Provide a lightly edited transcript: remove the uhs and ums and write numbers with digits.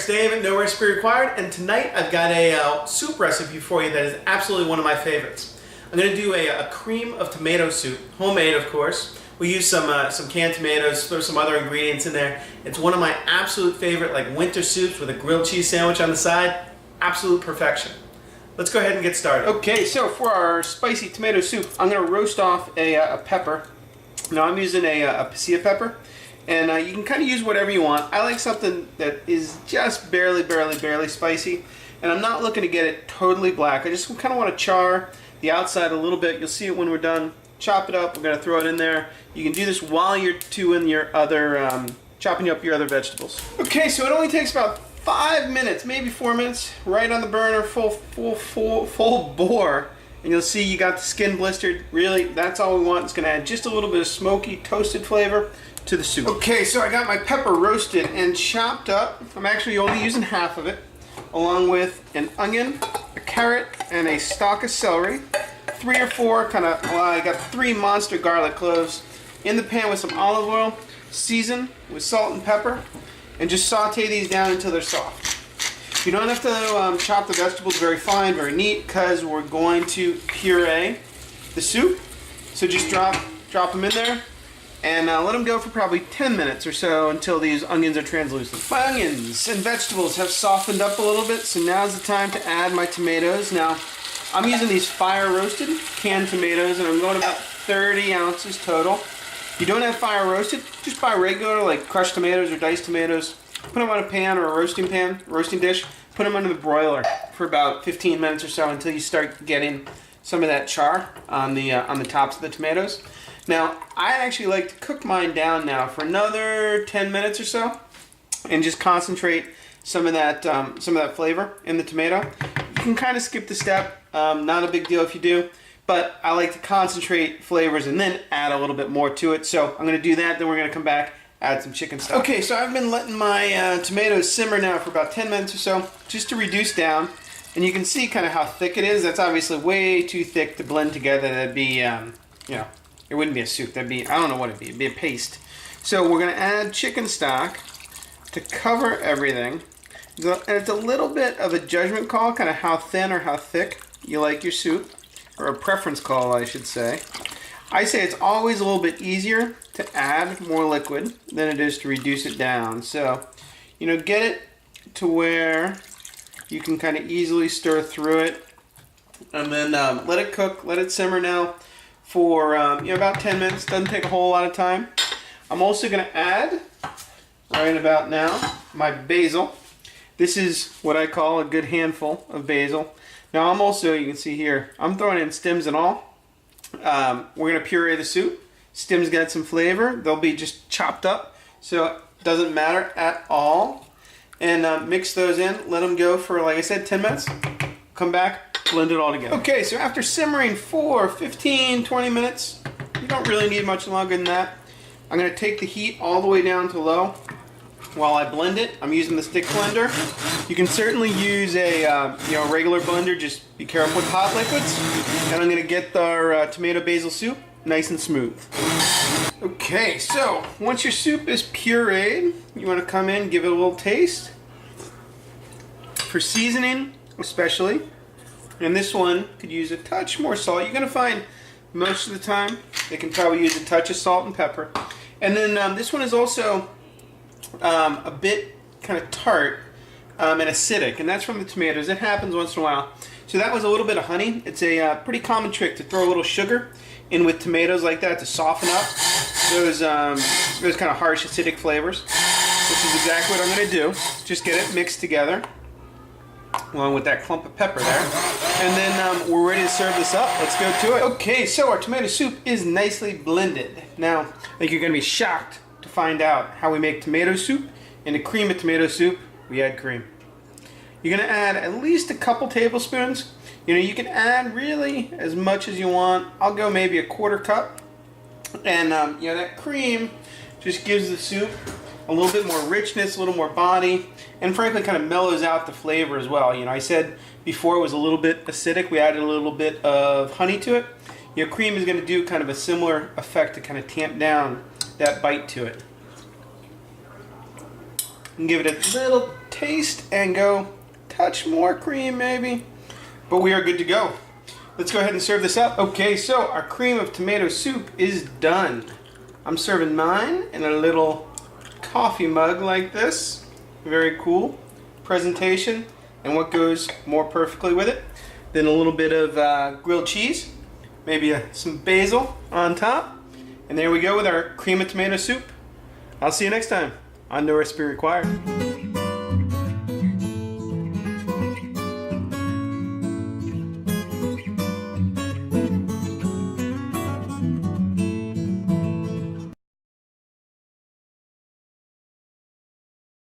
Dave at No Recipe Required, and tonight I've got a soup recipe for you that is absolutely one of my favorites. I'm going to do a cream of tomato soup, homemade of course. We use some canned tomatoes, throw some other ingredients in there. It's one of my absolute favorite like winter soups with a grilled cheese sandwich on the side. Absolute perfection. Let's go ahead and get started. Okay, so for our spicy tomato soup, I'm going to roast off a pepper. Now I'm using a pasilla pepper. And you can kind of use whatever you want. I like something that is just barely spicy. And I'm not looking to get it totally black. I just kind of want to char the outside a little bit. You'll see it when we're done. Chop it up. We're going to throw it in there. You can do this while you're doing your other, chopping up your other vegetables. Okay, so it only takes about 5 minutes, maybe 4 minutes, right on the burner, full bore. And you'll see you got the skin blistered. Really, that's all we want. It's going to add just a little bit of smoky, toasted flavor to the soup. Okay, so I got my pepper roasted and chopped up. I'm actually only using half of it, along with an onion, a carrot, and a stalk of celery. 3 or 4 I got 3 monster garlic cloves in the pan with some olive oil, season with salt and pepper, and just saute these down until they're soft. You don't have to chop the vegetables very fine, very neat, because we're going to puree the soup. So just drop them in there and let them go for probably 10 minutes or so until these onions are translucent. My onions and vegetables have softened up a little bit, so now's the time to add my tomatoes. Now, I'm using these fire roasted canned tomatoes, and I'm going about 30 ounces total. If you don't have fire roasted, just buy regular like crushed tomatoes or diced tomatoes. Put them on a pan or a roasting dish. Put them under the broiler for about 15 minutes or so until you start getting some of that char on the tops of the tomatoes. Now, I actually like to cook mine down now for another 10 minutes or so, and just concentrate some of that flavor in the tomato. You can kind of skip the step. Not a big deal if you do, but I like to concentrate flavors and then add a little bit more to it. So I'm going to do that. Then we're going to come back. Add some chicken stock. Okay, so I've been letting my tomatoes simmer now for about 10 minutes or so, just to reduce down. And you can see kind of how thick it is. That's obviously way too thick to blend together. That'd be, it wouldn't be a soup. That'd be, I don't know what it'd be. It'd be a paste. So we're going to add chicken stock to cover everything. And it's a little bit of a judgment call, kind of how thin or how thick you like your soup. Or a preference call, I should say. I say it's always a little bit easier to add more liquid than it is to reduce it down. So, get it to where you can kind of easily stir through it, and then let it cook, let it simmer now for about 10 minutes. Doesn't take a whole lot of time. I'm also going to add, right about now, my basil. This is what I call a good handful of basil. Now I'm also, you can see here, I'm throwing in stems and all. We're going to puree the soup. Stems got some flavor. They'll be just chopped up, so it doesn't matter at all. And mix those in. Let them go for, like I said, 10 minutes. Come back, blend it all together. Okay, so after simmering for 15, 20 minutes, you don't really need much longer than that. I'm going to take the heat all the way down to low while I blend it. I'm using the stick blender. You can certainly use a regular blender. Just be careful with hot liquids. And I'm going to get our tomato basil soup nice and smooth. Okay, so once your soup is pureed, you want to come in, give it a little taste. For seasoning, especially, and this one could use a touch more salt. You're going to find most of the time they can probably use a touch of salt and pepper. And then this one is also a bit kind of tart and acidic, and that's from the tomatoes. It happens once in a while. So that was a little bit of honey. It's a pretty common trick to throw a little sugar in with tomatoes like that to soften up those kind of harsh acidic flavors, which is exactly what I'm going to do. Just get it mixed together along with that clump of pepper there. And then we're ready to serve this up. Let's go to it. Okay, so our tomato soup is nicely blended. Now, I think you're going to be shocked to find out how we make tomato soup. In a cream of tomato soup, we add cream. You're going to add at least a couple tablespoons. You can add really as much as you want. I'll go maybe a quarter cup. And that cream just gives the soup a little bit more richness, a little more body, and frankly kind of mellows out the flavor as well. I said before it was a little bit acidic. We added a little bit of honey to it. Cream is going to do kind of a similar effect to kind of tamp down that bite to it. And give it a little taste and go, touch more cream maybe. But we are good to go. Let's go ahead and serve this up. Okay, so our cream of tomato soup is done. I'm serving mine in a little coffee mug like this. Very cool presentation. And what goes more perfectly with it than a little bit of grilled cheese, maybe some basil on top. And there we go with our cream of tomato soup. I'll see you next time on No Recipe Required.